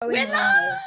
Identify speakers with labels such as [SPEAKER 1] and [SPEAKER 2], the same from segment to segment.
[SPEAKER 1] We're
[SPEAKER 2] Going
[SPEAKER 1] live.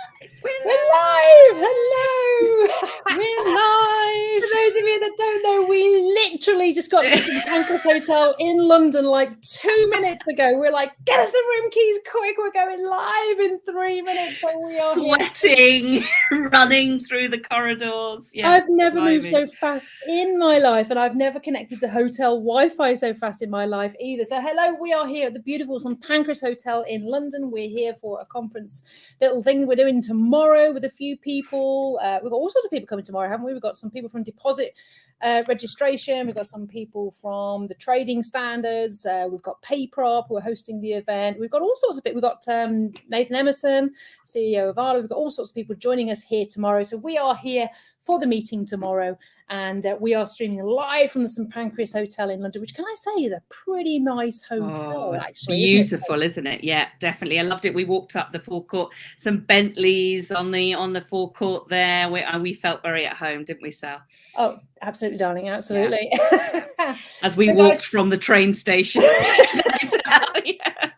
[SPEAKER 2] We're live. Hello.
[SPEAKER 1] We're live.
[SPEAKER 2] For those of you that don't know, we literally just got to the St Pancras Hotel in London like 2 minutes ago. We're like, get us the room keys quick. We're going live in 3 minutes. So we are
[SPEAKER 1] sweating, running through the corridors. Yeah,
[SPEAKER 2] I've never moved so fast in my life, and I've never connected to hotel Wi-Fi so fast in my life either. So hello, we are here at the beautiful St Pancras Hotel in London. We're here for a conference little thing we're doing tomorrow with a few people. We've got all sorts of people coming tomorrow, haven't we? We've got some people from deposit registration. We've got some people from the trading standards. We've got PayProp who are hosting the event. We've got all sorts of people. We've got Nathan Emerson, CEO of Arla. We've got all sorts of people joining us here tomorrow. So we are here for the meeting tomorrow, and we are streaming live from the St Pancras Hotel in London, which, can I say, is a pretty nice hotel.
[SPEAKER 1] It's
[SPEAKER 2] actually,
[SPEAKER 1] beautiful, isn't it? Yeah, definitely. I loved it. We walked up the forecourt, some Bentleys on the forecourt there. We felt very at home, didn't we, Sal?
[SPEAKER 2] Oh, absolutely, darling, absolutely.
[SPEAKER 1] Yeah. As we walked from the train station.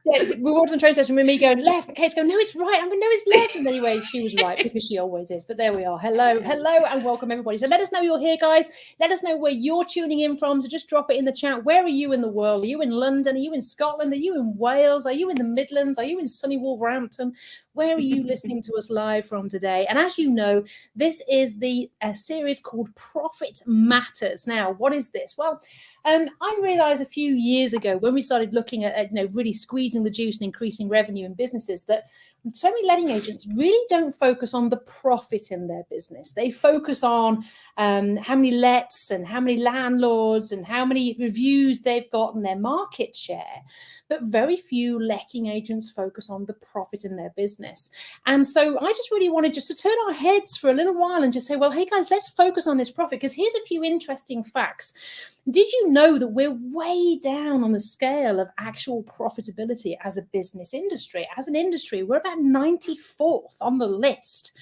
[SPEAKER 2] Yeah, we walked on the train station with me going left, and Kate's going, no, it's right. I'm going, no, it's left. And anyway, she was right, because she always is. But there we are. Hello, and welcome everybody. So let us know you're here, guys. Let us know where you're tuning in from. So just drop it in the chat. Where are you in the world? Are you in London? Are you in Scotland? Are you in Wales? Are you in the Midlands? Are you in sunny Wolverhampton? Where are you listening to us live from today? And as you know, this is a series called Profit Matters. Now, what is this? Well, I realized a few years ago when we started looking at really squeezing the juice and increasing revenue in businesses that so many letting agents really don't focus on the profit in their business. They focus on how many lets and how many landlords and how many reviews they've got and their market share. But very few letting agents focus on the profit in their business. And so I just really wanted just to turn our heads for a little while and just say, well, hey, guys, let's focus on this profit, because here's a few interesting facts. Did you know that we're way down on the scale of actual profitability as a business industry? As an industry, we're about 94th on the list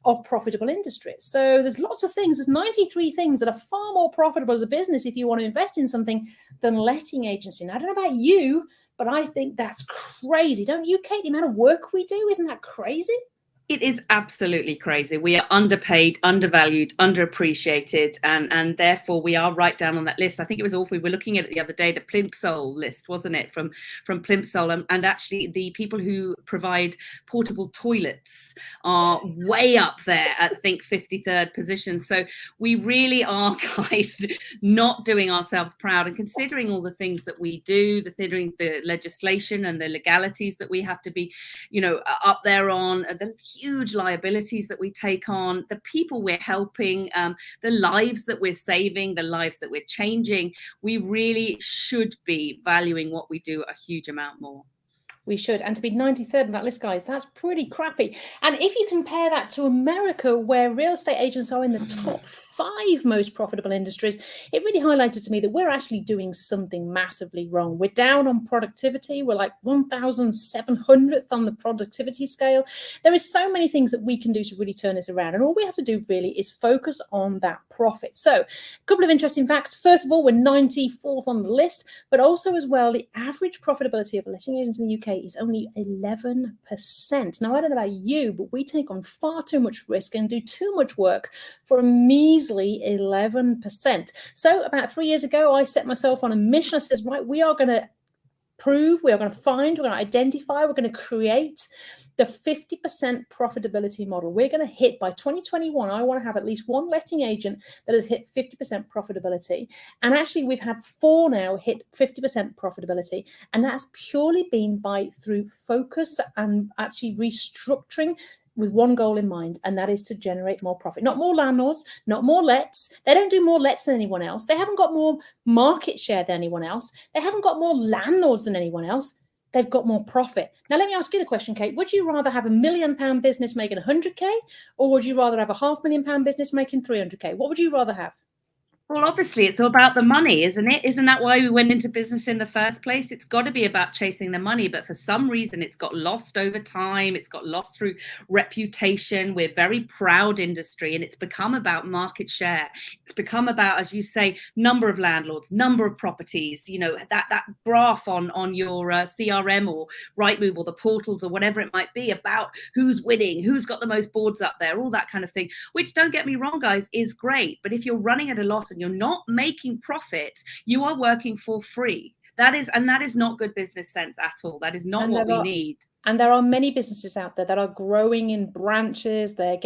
[SPEAKER 2] of profitable industries. So there's lots of things. There's 93 things that are far more profitable as a business if you want to invest in something than letting agency. Now, I don't know about you, but I think that's crazy. Don't you, Kate? The amount of work we do, isn't that crazy?
[SPEAKER 1] It is absolutely crazy. We are underpaid, undervalued, underappreciated, and therefore we are right down on that list. I think it was awful. We were looking at it the other day, the Plimsoll list, wasn't it, from Plimsoll, and actually the people who provide portable toilets are way up there at, I think, 53rd position. So we really are, guys, not doing ourselves proud, and considering all the things that we do, considering the legislation and the legalities that we have to be, up there on, the huge liabilities that we take on, the people we're helping, the lives that we're saving, the lives that we're changing. We really should be valuing what we do a huge amount more.
[SPEAKER 2] We should. And to be 93rd on that list, guys, that's pretty crappy. And if you compare that to America, where real estate agents are in the top 5 most profitable industries, it really highlighted to me that we're actually doing something massively wrong. We're down on productivity. We're like 1,700th on the productivity scale. There is so many things that we can do to really turn this around. And all we have to do really is focus on that profit. So a couple of interesting facts. First of all, we're 94th on the list, but also as well, the average profitability of a letting agent in the UK is only 11%. Now, I don't know about you, but we take on far too much risk and do too much work for a measly 11%. So about 3 years ago, I set myself on a mission. I says, right, we are going to prove, we are going to find, we're going to identify, we're going to create the 50% profitability model. We're going to hit by 2021. I want to have at least one letting agent that has hit 50% profitability. And actually, we've had 4 now hit 50% profitability. And that's purely been through focus and actually restructuring with one goal in mind, and that is to generate more profit. Not more landlords, not more lets. They don't do more lets than anyone else. They haven't got more market share than anyone else. They haven't got more landlords than anyone else. They've got more profit. Now, let me ask you the question, Kate. Would you rather have £1 million business making 100K, or would you rather have a £500,000 business making 300K? What would you rather have?
[SPEAKER 1] Well, obviously, it's all about the money, isn't it? Isn't that why we went into business in the first place? It's got to be about chasing the money, but for some reason, it's got lost over time. It's got lost through reputation. We're a very proud industry, and it's become about market share. It's become about, as you say, number of landlords, number of properties. You know, that graph on your CRM or Rightmove or the portals or whatever it might be, about who's winning, who's got the most boards up there, all that kind of thing. Which, don't get me wrong, guys, is great. But if you're running at a loss and you're not making profit, you are working for free. That is not good business sense at all. That is not what we need.
[SPEAKER 2] And there are many businesses out there that are growing in branches. They're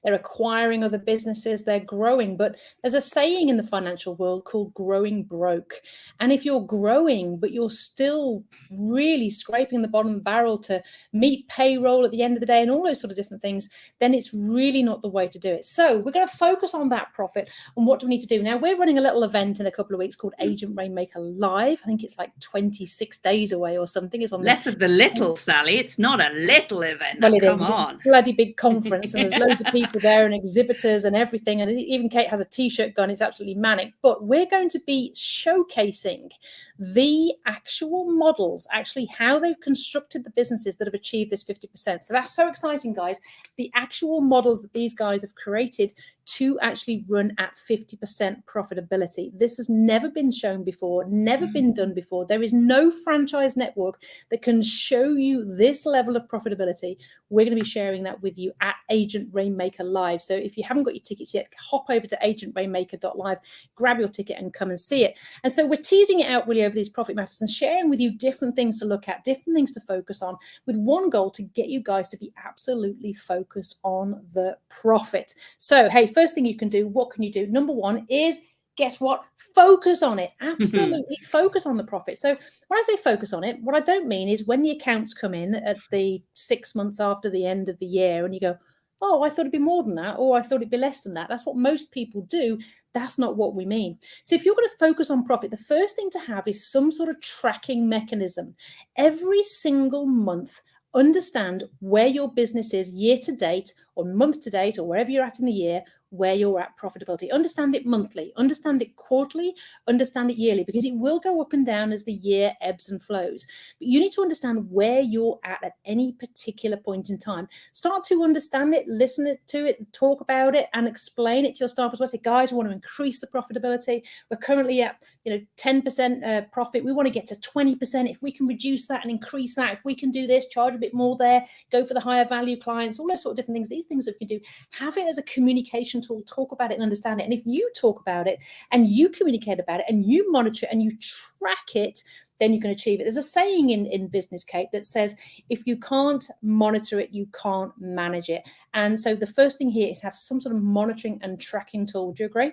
[SPEAKER 2] acquiring other businesses. They're growing. But there's a saying in the financial world called growing broke. And if you're growing, but you're still really scraping the bottom of the barrel to meet payroll at the end of the day and all those sort of different things, then it's really not the way to do it. So we're going to focus on that profit. And what do we need to do? Now, we're running a little event in a couple of weeks called Agent Rainmaker Live. I think it's like 26 days away or something. It's on
[SPEAKER 1] less of the little, Sally. It's not a little event.
[SPEAKER 2] Well,
[SPEAKER 1] Come on.
[SPEAKER 2] It's a bloody big conference, and there's loads of people there and exhibitors and everything. And even Kate has a T-shirt gun. It's absolutely manic. But we're going to be showcasing the actual models, actually how they've constructed the businesses that have achieved this 50%. So that's so exciting, guys. The actual models that these guys have created to actually run at 50% profitability. This has never been shown before, never been done before. There is no franchise network that can show you this level of profitability. We're going to be sharing that with you at Agent Rainmaker Live. So if you haven't got your tickets yet, hop over to agentrainmaker.live, grab your ticket and come and see it. And so we're teasing it out really over these profit matters and sharing with you different things to look at, different things to focus on, with one goal to get you guys to be absolutely focused on the profit. So, hey, first thing you can do, what can you do? Number one is, guess what? Focus on it. Absolutely focus on the profit. So when I say focus on it, what I don't mean is when the accounts come in at the 6 months after the end of the year and you go, oh, I thought it'd be more than that, or I thought it'd be less than that. That's what most people do. That's not what we mean. So if you're going to focus on profit, the first thing to have is some sort of tracking mechanism. Every single month, understand where your business is year to date or month to date or wherever you're at in the year, where you're at profitability. Understand it monthly, understand it quarterly, understand it yearly, because it will go up and down as the year ebbs and flows. But you need to understand where you're at any particular point in time. Start to understand it, listen to it, talk about it, and explain it to your staff as well. Say, guys, we want to increase the profitability. We're currently at 10% profit. We want to get to 20%. If we can reduce that and increase that, if we can do this, charge a bit more there, go for the higher value clients, all those sort of different things. These things that we can do, have it as a communication tool, talk about it and understand it. And if you talk about it and you communicate about it and you monitor it and you track it, then you can achieve it. There's a saying in business, Kate, that says, if you can't monitor it, you can't manage it. And so the first thing here is have some sort of monitoring and tracking tool. Do you agree?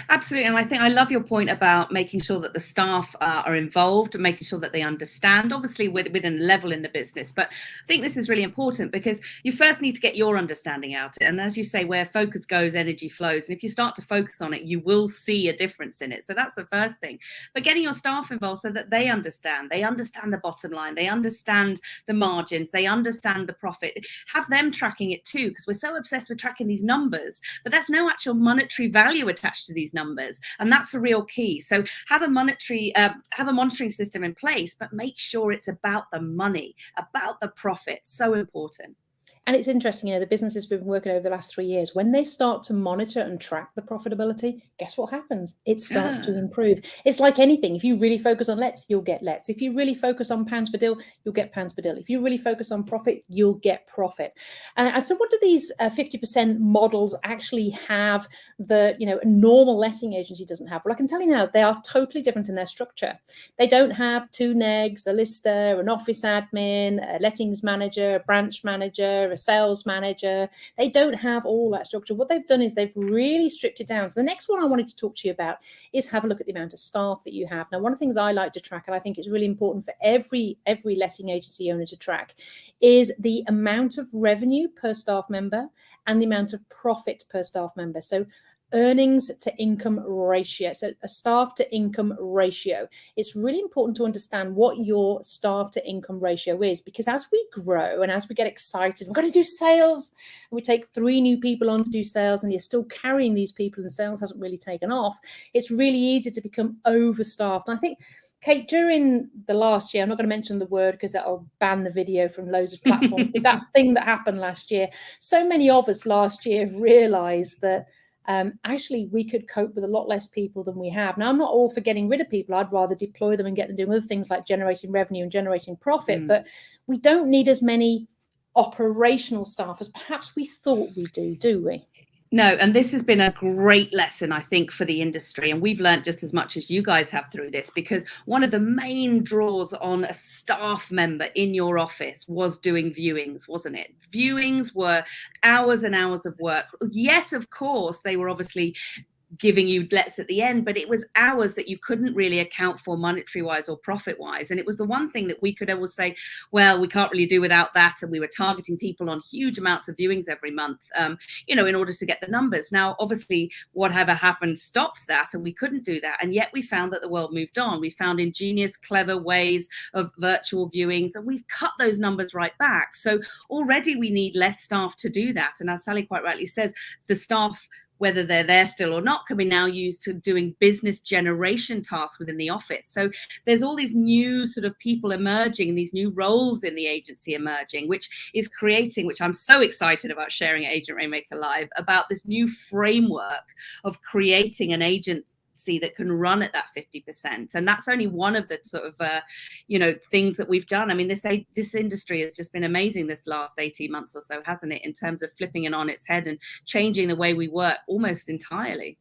[SPEAKER 1] Absolutely. And I think I love your point about making sure that the staff are involved and making sure that they understand, obviously within a level in the business. But I think this is really important because you first need to get your understanding out. And as you say, where focus goes, energy flows. And if you start to focus on it, you will see a difference in it. So that's the first thing. But getting your staff involved so that they understand the bottom line, they understand the margins, they understand the profit, have them tracking it too, because we're so obsessed with tracking these numbers, but there's no actual monetary value attached to these numbers, and that's a real key. So have a monitoring system in place, but make sure it's about the money, about the profit. So important.
[SPEAKER 2] And it's interesting, the businesses we've been working over the last 3 years, when they start to monitor and track the profitability, guess what happens? It starts to improve. It's like anything. If you really focus on lets, you'll get lets. If you really focus on pounds per deal, you'll get pounds per deal. If you really focus on profit, you'll get profit. And so what do these 50% models actually have that, a normal letting agency doesn't have? Well, I can tell you now, they are totally different in their structure. They don't have 2 negs, a lister, an office admin, a lettings manager, a branch manager, a sales manager. They don't have all that structure. What they've done is they've really stripped it down. So the next one I wanted to talk to you about is have a look at the amount of staff that you have. Now, one of the things I like to track, and I think it's really important for every letting agency owner to track, is the amount of revenue per staff member and the amount of profit per staff member. So earnings to income ratio. So a staff to income ratio. It's really important to understand what your staff to income ratio is, because as we grow and as we get excited, we're going to do sales, and we take 3 new people on to do sales, and you're still carrying these people and sales hasn't really taken off. It's really easy to become overstaffed. And I think, Kate, during the last year, I'm not going to mention the word because that'll ban the video from loads of platforms, but that thing that happened last year, so many of us last year realized that actually we could cope with a lot less people than we have. Now, I'm not all for getting rid of people. I'd rather deploy them and get them doing other things like generating revenue and generating profit. But we don't need as many operational staff as perhaps we thought we do we?
[SPEAKER 1] No, and this has been a great lesson, I think, for the industry. And we've learned just as much as you guys have through this, because one of the main draws on a staff member in your office was doing viewings, wasn't it? Viewings were hours and hours of work. Yes, of course, they were obviously giving you lets at the end, but it was hours that you couldn't really account for monetary wise or profit wise. And it was the one thing that we could always say, well, we can't really do without that. And we were targeting people on huge amounts of viewings every month, in order to get the numbers. Now, obviously, whatever happened stops that, and we couldn't do that. And yet we found that the world moved on. We found ingenious, clever ways of virtual viewings, and we've cut those numbers right back. So already we need less staff to do that. And as Sally quite rightly says, the staff, whether they're there still or not, can be now used to doing business generation tasks within the office. So there's all these new sort of people emerging, these new roles in the agency emerging, which is creating, which I'm so excited about sharing at Agent Rainmaker Live, about this new framework of creating an agency that can run at that 50%. And that's only one of the sort of, things that we've done. I mean, this industry has just been amazing this last 18 months or so, hasn't it? In terms of flipping it on its head and changing the way we work almost entirely.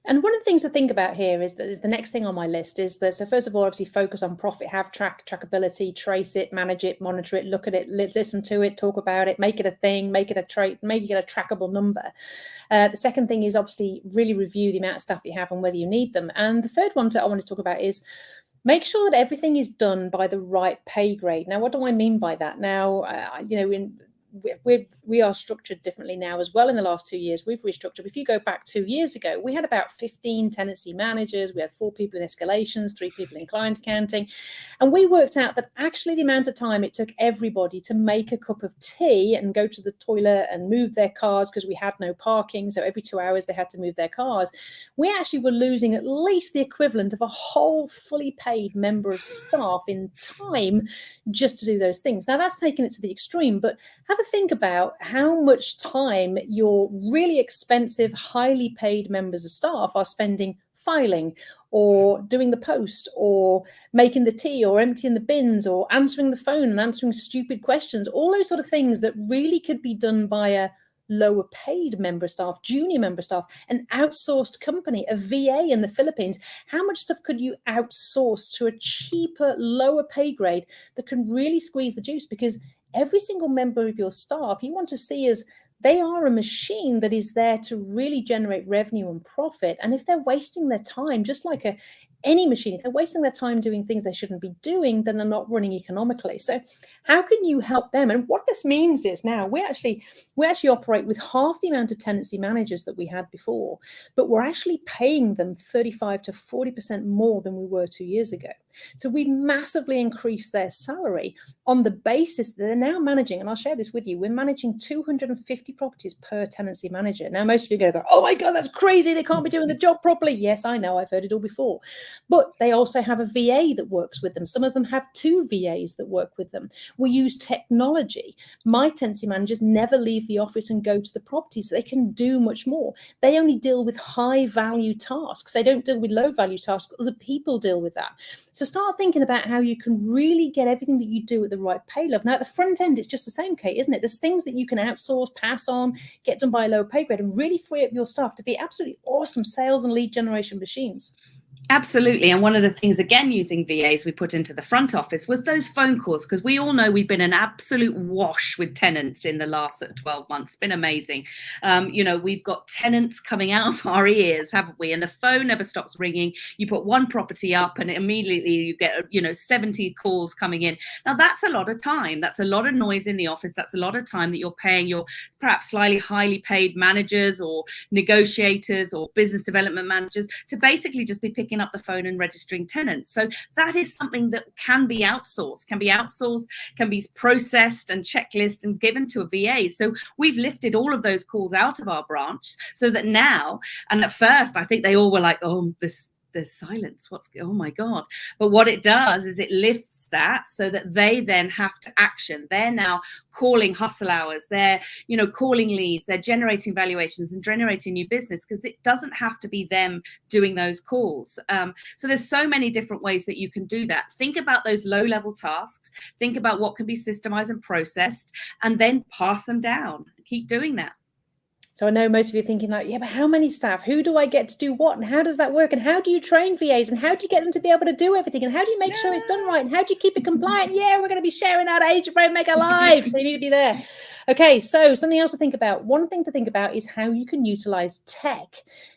[SPEAKER 2] And one of the things to think about here is the next thing on my list is that, so first of all, obviously focus on profit, have trackability, trace it, manage it, monitor it, look at it, listen to it, talk about it, make it a thing, make it a trait, make it a trackable number. The second thing is obviously really review the amount of staff you have and whether you need them. And the third one that I want to talk about is make sure that everything is done by the right pay grade. Now, what do I mean by that? Now, we are structured differently now as well. In the last 2 years, we've restructured. If you go back 2 years ago, we had about 15 tenancy managers. We had 4 people in escalations, 3 people in client accounting. And we worked out that actually the amount of time it took everybody to make a cup of tea and go to the toilet and move their cars, because we had no parking. So every 2 hours they had to move their cars. We actually were losing at least the equivalent of a whole fully paid member of staff in time just to do those things. Now that's taken it to the extreme, but have a think about how much time your really expensive, highly paid members of staff are spending filing or doing the post or making the tea or emptying the bins or answering the phone and answering stupid questions, all those sort of things that really could be done by a lower paid member staff, junior member staff, an outsourced company, a VA in the Philippines. How much stuff could you outsource to a cheaper, lower pay grade that can really squeeze the juice? Because every single member of your staff, you want to see as they are a machine that is there to really generate revenue and profit. And if they're wasting their time, just like any machine, if they're wasting their time doing things they shouldn't be doing, then they're not running economically. So how can you help them? And what this means is now we actually operate with half the amount of tenancy managers that we had before, but we're actually paying them 35 to 40% more than we were 2 years ago. So we massively increased their salary on the basis that they're now managing, and I'll share this with you, we're managing 250 properties per tenancy manager. Now, most of you are going to go, oh my God, that's crazy. They can't be doing the job properly. Yes, I know. I've heard it all before. But they also have a VA that works with them. Some of them have 2 VAs that work with them. We use technology. My tenancy managers never leave the office and go to the properties. They can do much more. They only deal with high value tasks. They don't deal with low value tasks. Other people deal with that. So start thinking about how you can really get everything that you do at the right pay level. Now, at the front end, it's just the same, Kate, isn't it? There's things that you can outsource, pass on, get done by a lower pay grade, and really free up your staff to be absolutely awesome sales and lead generation machines.
[SPEAKER 1] Absolutely. And one of the things, again, using VAs we put into the front office was those phone calls, because we all know we've been an absolute wash with tenants in the last 12 months. It's been amazing. We've got tenants coming out of our ears, haven't we? And the phone never stops ringing. You put one property up and immediately you get, 70 calls coming in. Now, that's a lot of time. That's a lot of noise in the office. That's a lot of time that you're paying your perhaps slightly highly paid managers or negotiators or business development managers to basically just be picking up the phone and registering tenants. So that is something that can be outsourced, can be processed and checklisted and given to a VA. So we've lifted all of those calls out of our branch so that now, and at first I think they all were like, oh, there's silence. Oh my God. But what it does is it lifts that so that they then have to action. They're now calling hustle hours. They're, calling leads. They're generating valuations and generating new business, because it doesn't have to be them doing those calls. So there's so many different ways that you can do that. Think about those low level tasks. Think about what can be systemized and processed, and then pass them down. Keep doing that.
[SPEAKER 2] So I know most of you are thinking like, yeah, but how many staff? Who do I get to do what? And how does that work? And how do you train VAs? And how do you get them to be able to do everything? And how do you make sure it's done right? And how do you keep it compliant? Yeah, we're going to be sharing our Agent Rainmaker live. So you need to be there. Okay, so something else to think about. One thing to think about is how you can utilize tech.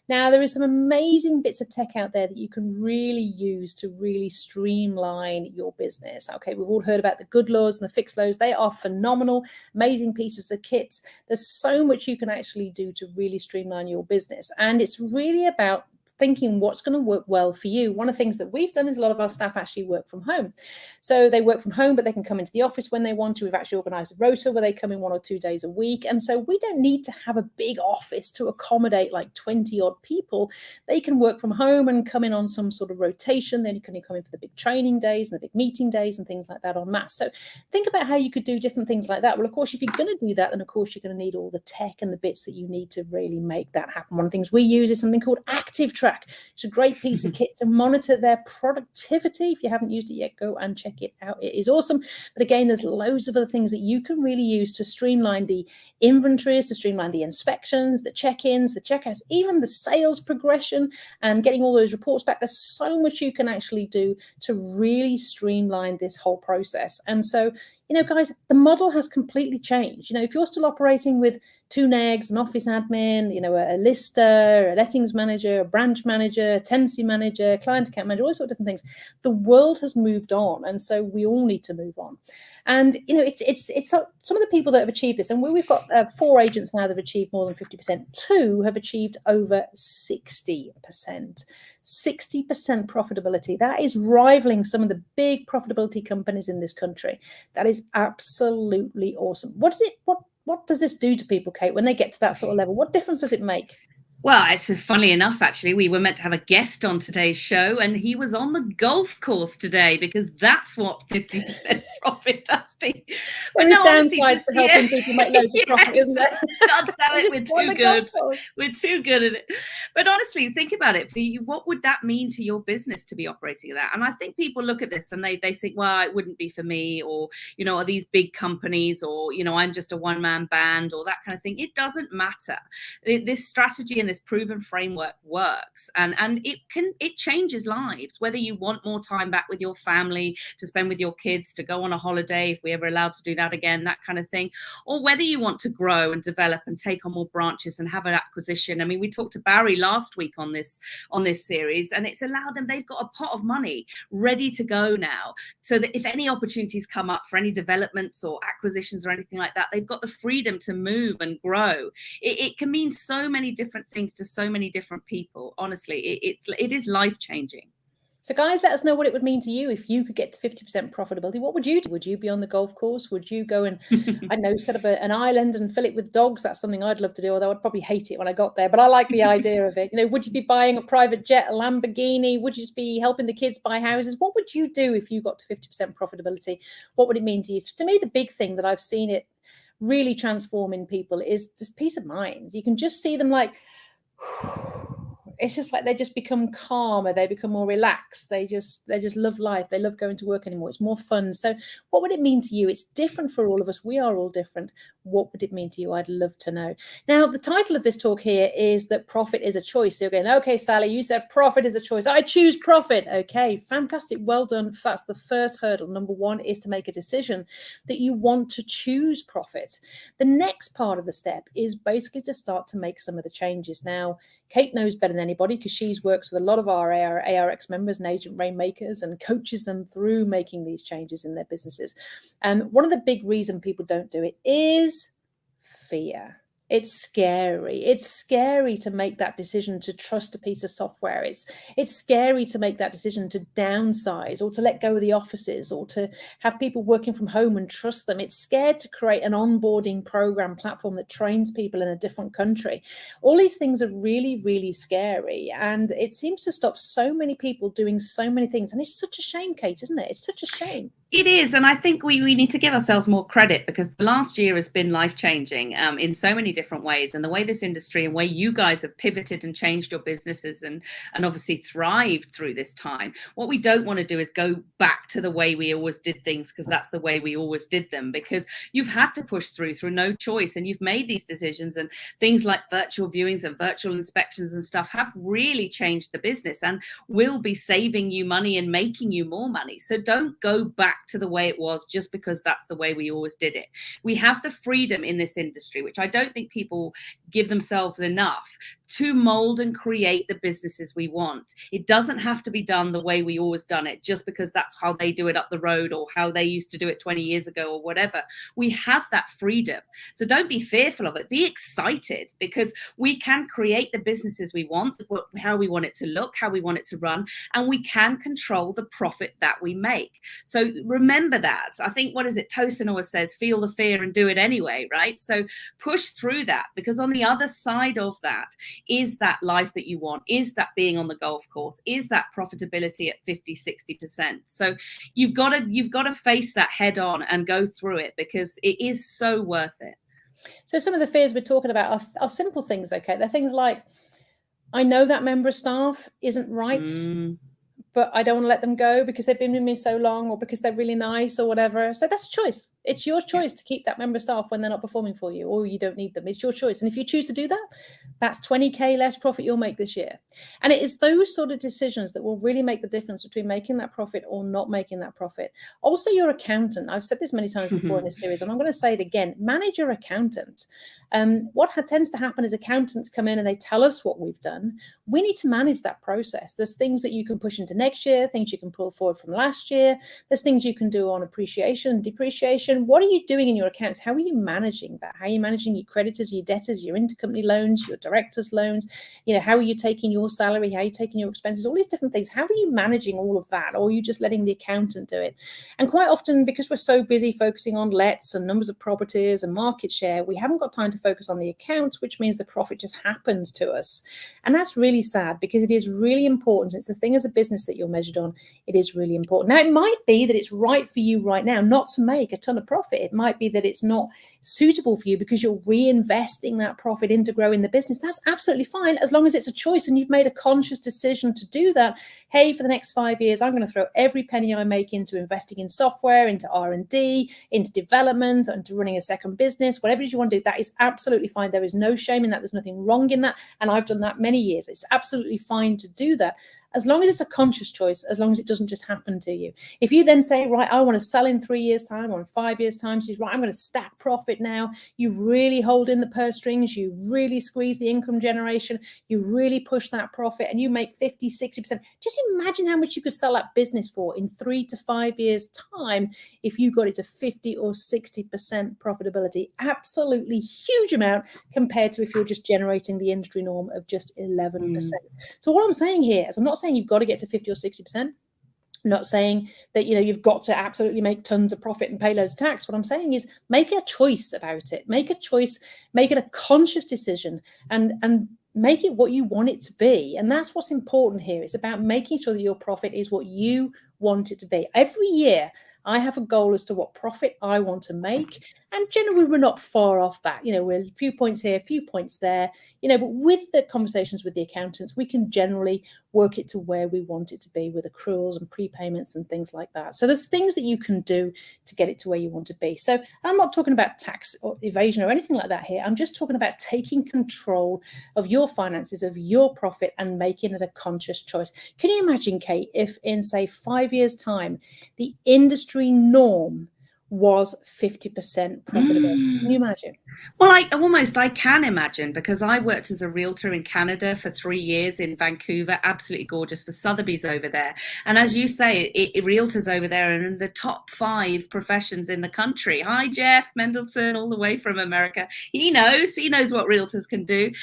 [SPEAKER 2] Now, there is some amazing bits of tech out there that you can really use to really streamline your business. Okay, we've all heard about the Good Laws and the Fix Laws. They are phenomenal, amazing pieces of kits. There's so much you can actually do to really streamline your business. And it's really about thinking what's going to work well for you. One of the things that we've done is a lot of our staff actually work from home. So they work from home, but they can come into the office when they want to. We've actually organized a rota where they come in 1 or 2 days a week. And so we don't need to have a big office to accommodate like 20 odd people. They can work from home and come in on some sort of rotation. Then you can come in for the big training days and the big meeting days and things like that en masse. So think about how you could do different things like that. Well, of course, if you're going to do that, then of course you're going to need all the tech and the bits that you need to really make that happen. One of the things we use is something called ActiveTrack. It's a great piece of kit to monitor their productivity. If you haven't used it yet, go and check it out. It is awesome. But again, there's loads of other things that you can really use to streamline the inventories, to streamline the inspections, the check-ins, the checkouts, even the sales progression and getting all those reports back. There's so much you can actually do to really streamline this whole process. And so, guys, the model has completely changed. If you're still operating with 2 negs, an office admin, a lister, a lettings manager, a branch manager, a tenancy manager, client account manager, all sorts of different things, the world has moved on. And so we all need to move on. And, it's some of the people that have achieved this. And we've got 4 agents now that have achieved more than 50%. 2 have achieved over 60%. 60% profitability. That is rivaling some of the big profitability companies in this country. That is absolutely awesome. What does this do to people, Kate, when they get to that sort of level? What difference does it make?
[SPEAKER 1] Well, it's funnily enough, actually, we were meant to have a guest on today's show, and he was on the golf course today, because that's what 50% profit does to you. But no, honestly, just
[SPEAKER 2] helping people make loads of profit, isn't it?
[SPEAKER 1] God damn it, we're too good. We're too good at it. But honestly, think about it. For you, what would that mean to your business to be operating that? And I think people look at this and they think, well, it wouldn't be for me, or are these big companies, or I'm just a one-man band, or that kind of thing. It doesn't matter. This strategy and this proven framework works, and it changes lives, whether you want more time back with your family to spend with your kids, to go on a holiday if we're ever allowed to do that again, that kind of thing, or whether you want to grow and develop and take on more branches and have an acquisition. I mean, we talked to Barry last week on this series, and it's allowed them, they've got a pot of money ready to go now, so that if any opportunities come up for any developments or acquisitions or anything like that, they've got the freedom to move and grow. It can mean so many different things to so many different people. Honestly, it is life-changing.
[SPEAKER 2] So guys, let us know what it would mean to you if you could get to 50% profitability. What would you do? Would you be on the golf course? Would you go and, I don't know, set up an island and fill it with dogs? That's something I'd love to do, although I'd probably hate it when I got there. But I like the idea of it. Would you be buying a private jet, a Lamborghini? Would you just be helping the kids buy houses? What would you do if you got to 50% profitability? What would it mean to you? So to me, the big thing that I've seen it really transform in people is just peace of mind. You can just see them like, it's just like they just become calmer, they become more relaxed, they just love life, they love going to work anymore, it's more fun. So what would it mean to you? It's different for all of us, we are all different. What would it mean to you? I'd love to know. Now, the title of this talk here is that profit is a choice. So you're going, okay, Sally, you said profit is a choice. I choose profit. Okay, fantastic. Well done. That's the first hurdle. Number one is to make a decision that you want to choose profit. The next part of the step is basically to start to make some of the changes. Now, Kate knows better than anybody because she works with a lot of our ARX members and agent rainmakers and coaches them through making these changes in their businesses. One of the big reasons people don't do it is fear. It's scary. It's scary to make that decision to trust a piece of software. It's scary to make that decision to downsize or to let go of the offices or to have people working from home and trust them. It's scared to create an onboarding program platform that trains people in a different country. All these things are really, really scary. And it seems to stop so many people doing so many things. And it's such a shame, Kate, isn't it? It's such a shame.
[SPEAKER 1] It is. And I think we need to give ourselves more credit because the last year has been life-changing in so many different ways. And the way this industry and way you guys have pivoted and changed your businesses and obviously thrived through this time. What we don't want to do is go back to the way we always did things because that's the way we always did them, because you've had to push through no choice. And you've made these decisions, and things like virtual viewings and virtual inspections and stuff have really changed the business and will be saving you money and making you more money. So don't go back to the way it was just because that's the way we always did it. We have the freedom in this industry, which I don't think people give themselves enough, to mold and create the businesses we want. It doesn't have to be done the way we always done it just because that's how they do it up the road or how they used to do it 20 years ago or whatever. We have that freedom. So don't be fearful of it. Be excited because we can create the businesses we want, how we want it to look, how we want it to run, and we can control the profit that we make. So remember that. I think, what is it? Tosin always says, feel the fear and do it anyway, right? So push through that, because on the other side of that is that life that you want, is that being on the golf course, is that profitability at 50-60%. So you've got to face that head on and go through it because it is so worth it.
[SPEAKER 2] So some of the fears we're talking about are simple things, though, Kate. They're things like, I know that member of staff isn't right, but I don't want to let them go because they've been with me so long or because they're really nice or whatever. So that's a choice. It's your choice to keep that member of staff when they're not performing for you or you don't need them. It's your choice. And if you choose to do that, that's 20K less profit you'll make this year. And it is those sort of decisions that will really make the difference between making that profit or not making that profit. Also, your accountant. I've said this many times before in this series, and I'm going to say it again. Manage your accountant. What tends to happen is accountants come in and they tell us what we've done. We need to manage that process. There's things that you can push into next year, things you can pull forward from last year. There's things you can do on appreciation and depreciation. What are you doing in your accounts? How are you managing that? How are you managing your creditors, your debtors, your intercompany loans, your directors' loans? How are you taking your salary? How are you taking your expenses? All these different things. How are you managing all of that? Or are you just letting the accountant do it? And quite often, because we're so busy focusing on lets and numbers of properties and market share, we haven't got time to focus on the accounts, which means the profit just happens to us. And that's really sad because it is really important. It's the thing as a business that you're measured on. It is really important. Now, it might be that it's right for you right now not to make a ton of profit. It might be that it's not suitable for you because you're reinvesting that profit into growing the business. That's absolutely fine as long as it's a choice and you've made a conscious decision to do that. Hey, for the next 5 years, I'm going to throw every penny I make into investing in software, into R&D, into development, into running a second business, whatever it is you want to do. That is absolutely fine. There is no shame in that. There's nothing wrong in that. And I've done that many years. It's absolutely fine to do that. As long as it's a conscious choice, as long as it doesn't just happen to you. If you then say, right, I want to sell in 3 years' time or in 5 years' time, she's right, I'm going to stack profit now. You really hold in the purse strings. You really squeeze the income generation. You really push that profit and you make 50, 60%. Just imagine how much you could sell that business for in 3 to 5 years' time if you got it to 50 or 60% profitability. Absolutely huge amount compared to if you're just generating the industry norm of just 11%. So what I'm saying here is I'm not saying you've got to get to 50 or 60%. I'm not saying that you've got to absolutely make tons of profit and pay loads of tax. What I'm saying is make a choice about it. Make a choice, make it a conscious decision and make it what you want it to be. And that's what's important here. It's about making sure that your profit is what you want it to be. Every year I have a goal as to what profit I want to make. And generally, we're not far off that. We're a few points here, a few points there. But with the conversations with the accountants, we can generally work it to where we want it to be with accruals and prepayments and things like that. So there's things that you can do to get it to where you want to be. So I'm not talking about tax or evasion or anything like that here. I'm just talking about taking control of your finances, of your profit, and making it a conscious choice. Can you imagine, Kate, if in, say, 5 years' time, the industry norm was 50% profitability? Can you imagine?
[SPEAKER 1] Well, I can imagine, because I worked as a realtor in Canada for 3 years in Vancouver, absolutely gorgeous, for Sotheby's over there. And as you say, realtors over there are in the top 5 professions in the country. Hi, Jeff Mendelson, all the way from America. He knows what realtors can do.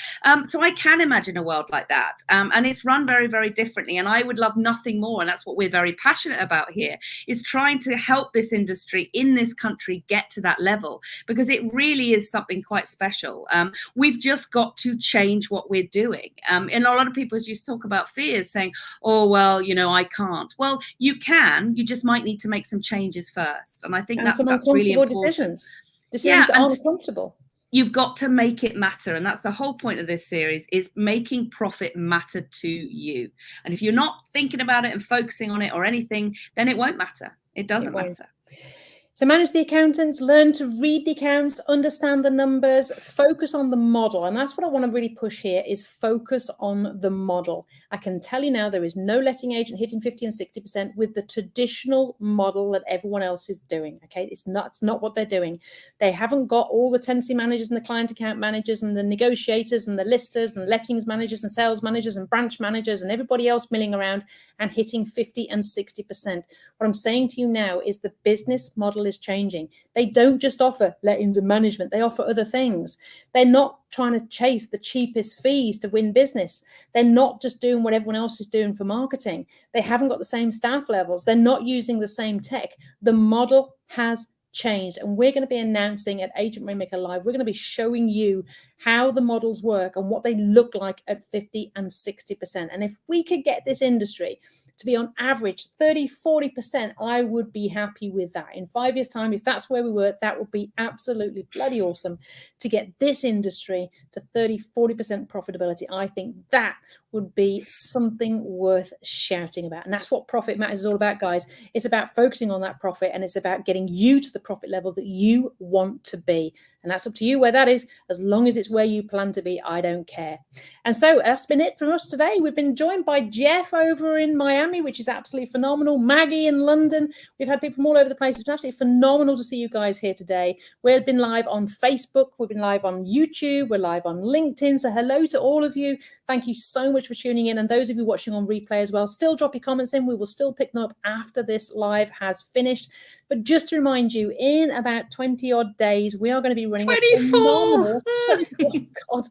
[SPEAKER 1] So I can imagine a world like that. And it's run very, very differently. And I would love nothing more, and that's what we're very passionate about here, is trying to help this industry in this country get to that level, because it really is something quite special. We've just got to change what we're doing. And a lot of people, as you talk about fears, saying, oh, well, I can't. Well, you can. You just might need to make some changes first. And I think that's really important.
[SPEAKER 2] Decisions that aren't comfortable.
[SPEAKER 1] You've got to make it matter. And that's the whole point of this series, is making profit matter to you. And if you're not thinking about it and focusing on it or anything, then it won't matter. It doesn't matter.
[SPEAKER 2] So manage the accountants, learn to read the accounts, understand the numbers, focus on the model. And that's what I want to really push here, is focus on the model. I can tell you now, there is no letting agent hitting 50 and 60% with the traditional model that everyone else is doing. Okay, it's not what they're doing. They haven't got all the tenancy managers and the client account managers and the negotiators and the listers and lettings managers and sales managers and branch managers and everybody else milling around and hitting 50 and 60%. What I'm saying to you now is the business model is changing. They don't just offer lettings and management, they offer other things. They're not trying to chase the cheapest fees to win business. They're not just doing what everyone else is doing for marketing. They haven't got the same staff levels. They're not using the same tech. The model has changed, and we're going to be announcing at Agent Rainmaker Live, we're going to be showing you how the models work and what they look like at 50 and 60%. And if we could get this industry to be on average 30-40%, I would be happy with that. In 5 years' time, if that's where we were, that would be absolutely bloody awesome to get this industry to 30-40% profitability. I think that would be something worth shouting about. And that's what Profit Matters is all about, guys. It's about focusing on that profit, and it's about getting you to the profit level that you want to be. And that's up to you where that is. As long as it's where you plan to be, I don't care. And so that's been it for us today. We've been joined by Jeff over in Miami, which is absolutely phenomenal. Maggie in London. We've had people from all over the place. It's been absolutely phenomenal to see you guys here today. We've been live on Facebook. We've been live on YouTube. We're live on LinkedIn. So hello to all of you. Thank you so much for tuning in. And those of you watching on replay as well, still drop your comments in. We will still pick them up after this live has finished. But just to remind you, in about 20 odd days, we are going to be running
[SPEAKER 1] 24.
[SPEAKER 2] God.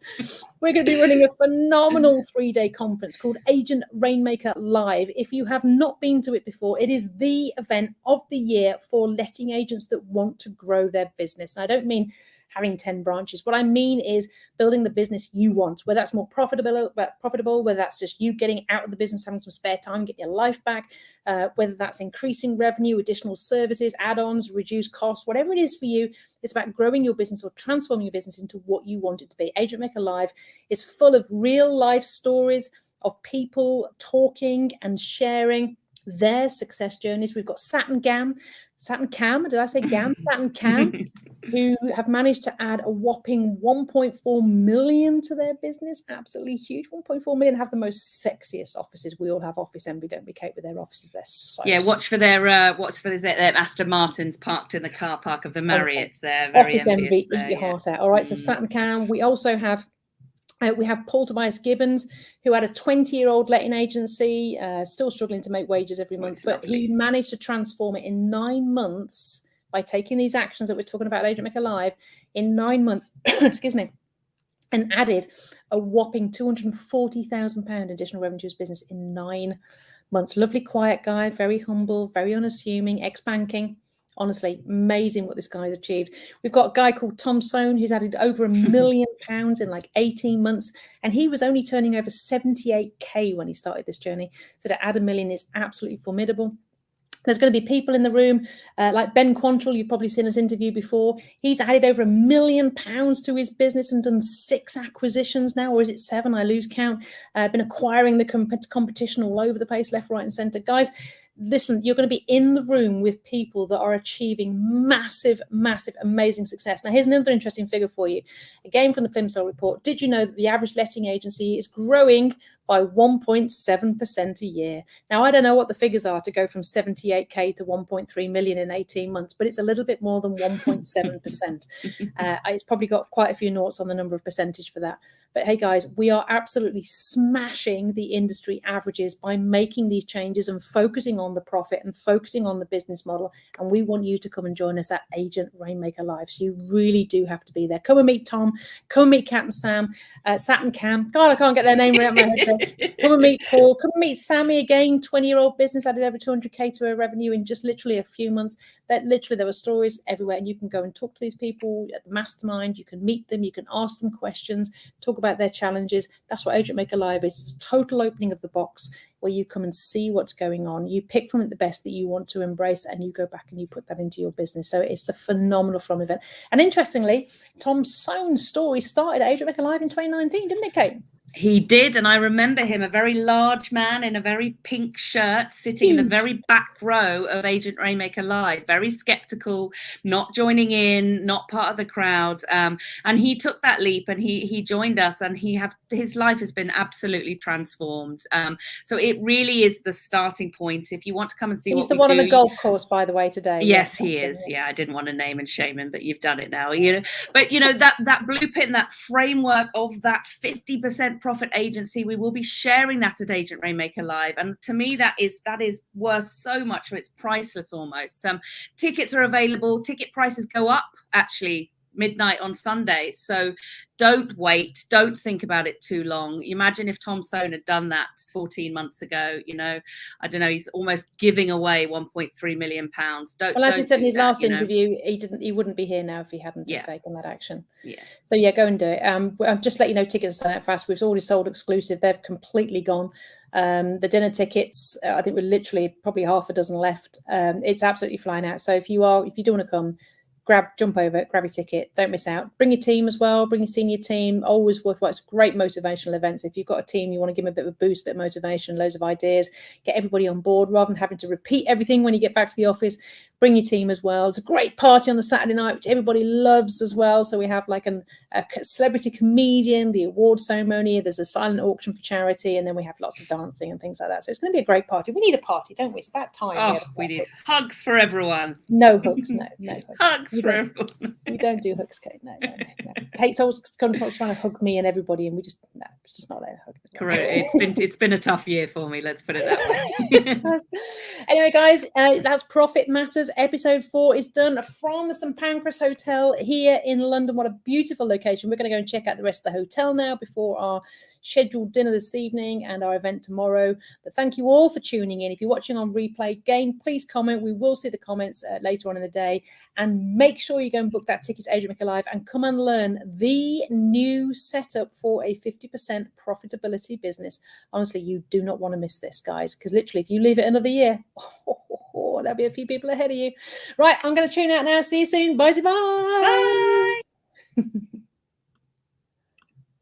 [SPEAKER 2] We're going to be running a phenomenal 3-day conference called Agent Rainmaker Live. If you have not been to it before, it is the event of the year for letting agents that want to grow their business. And I don't mean having 10 branches. What I mean is building the business you want, whether that's more profitable, whether that's just you getting out of the business, having some spare time, getting your life back, whether that's increasing revenue, additional services, add-ons, reduce costs, whatever it is for you. It's about growing your business or transforming your business into what you want it to be. Agent Maker Live is full of real life stories of people talking and sharing their success journeys. We've got Saturn Cam, did I say Gam? Saturn Cam, who have managed to add a whopping 1.4 million to their business. Absolutely huge. 1.4 million, have the most sexiest offices. We all have office envy, don't we, Kate, with their offices? They're so
[SPEAKER 1] watch for their Aston Martins parked in the car park of the Marriotts. They're very
[SPEAKER 2] office envy,
[SPEAKER 1] there,
[SPEAKER 2] eat your heart out. All right, so Saturn Cam. We also have Paul Tobias Gibbons, who had a 20-year-old letting agency, still struggling to make wages every month, but he managed to transform it in 9 months by taking these actions that we're talking about at Agent Maker Live in 9 months, excuse me, and added a whopping £240,000 additional revenue to his business in 9 months. Lovely, quiet guy, very humble, very unassuming, ex-banking. Honestly, amazing what this guy's achieved. We've got a guy called Tom Sohn who's added over £1 million in like 18 months. And he was only turning over 78K when he started this journey. So to add $1 million is absolutely formidable. There's going to be people in the room like Ben Quantrill. You've probably seen us interview before. He's added over £1 million to his business and done 6 acquisitions now, or is it 7? I lose count. Been acquiring the competition all over the place, left, right, and centre. Guys, listen, you're going to be in the room with people that are achieving massive, massive, amazing success. Now, here's another interesting figure for you. Again, from the Plimsoll report, did you know that the average letting agency is growing by 1.7% a year? Now, I don't know what the figures are to go from 78k to 1.3 million in 18 months, but it's a little bit more than 1.7%. It's probably got quite a few noughts on the number of percentage for that. But hey, guys, we are absolutely smashing the industry averages by making these changes and focusing on the profit and focusing on the business model. And we want you to come and join us at Agent Rainmaker Live. So you really do have to be there. Come and meet Tom. Come and meet Kat and Sam. Sat and Cam. God, I can't get their name right out of my head. Come and meet Paul. Come and meet Sammy again. 20-year-old business added over 200k to her revenue in just literally a few months. That literally there were stories everywhere, and you can go and talk to these people at the mastermind. You can meet them. You can ask them questions. Talk about their challenges. That's what Agent Maker Live is. It's a total opening of the box where you come and see what's going on. You pick from it the best that you want to embrace, and you go back and you put that into your business. So it's a phenomenal fun event. And interestingly, Tom Soane's story started at Agent Maker Live in 2019, didn't it, Kate?
[SPEAKER 1] He did, and I remember him, a very large man in a very pink shirt, sitting in the very back row of Agent Rainmaker Live, very skeptical, not joining in, not part of the crowd. And he took that leap, and he joined us, and his life has been absolutely transformed. So it really is the starting point. If you want to come and see
[SPEAKER 2] He's
[SPEAKER 1] what
[SPEAKER 2] the
[SPEAKER 1] we
[SPEAKER 2] one
[SPEAKER 1] do,
[SPEAKER 2] on the golf course, by the way, today.
[SPEAKER 1] Yes, he is. Yeah, I didn't want to name and shame him, but you've done it now. But that blueprint, that framework of that 50% profit agency, we will be sharing that at Agent Rainmaker Live, and to me that is worth so much. It's priceless almost. Tickets are available. Ticket prices go up actually midnight on Sunday, so don't wait. Don't think about it too long. Imagine if Tom Soane had done that 14 months ago. I don't know, he's almost giving away 1.3 million pounds.
[SPEAKER 2] Well, as he said in his last interview, he wouldn't be here now if he hadn't taken that action. Yeah. So yeah, go and do it. I'll just let you know, tickets are selling out fast. We've already sold exclusive. They've completely gone. The dinner tickets, I think we're literally probably half a dozen left. It's absolutely flying out. So if you do want to come, jump over, grab your ticket, don't miss out. Bring your team as well, bring your senior team, always worthwhile. It's great motivational events. If you've got a team, you want to give them a bit of a boost, bit of motivation, loads of ideas, get everybody on board rather than having to repeat everything when you get back to the office. Bring your team as well. It's a great party on the Saturday night, which everybody loves as well. So we have like a celebrity comedian, the award ceremony, there's a silent auction for charity, and then we have lots of dancing and things like that. So it's going to be a great party. We need a party, don't we? It's about time.
[SPEAKER 1] Oh, we need hugs for everyone.
[SPEAKER 2] No hugs, no hugs.
[SPEAKER 1] Hugs for everyone.
[SPEAKER 2] We don't do hugs, Kate. No. Kate's always trying to hug me and everybody, and it's just not letting hug.
[SPEAKER 1] Correct. It's been a tough year for me. Let's put it that way.
[SPEAKER 2] Anyway, guys, that's Profit Matters. Episode 4 is done from the St Pancras Hotel here in London. What a beautiful location. We're going to go and check out the rest of the hotel now before our scheduled dinner this evening and our event tomorrow. But thank you all for tuning in. If you're watching on replay, again, please comment. We will see the comments later on in the day. And make sure you go and book that ticket to Agent Maker Live and come and learn the new setup for a 50% profitability business. Honestly, you do not want to miss this, guys, because literally if you leave it another year, there'll be a few people ahead of you. Right, I'm going to tune out now. See you soon. Bye. Bye.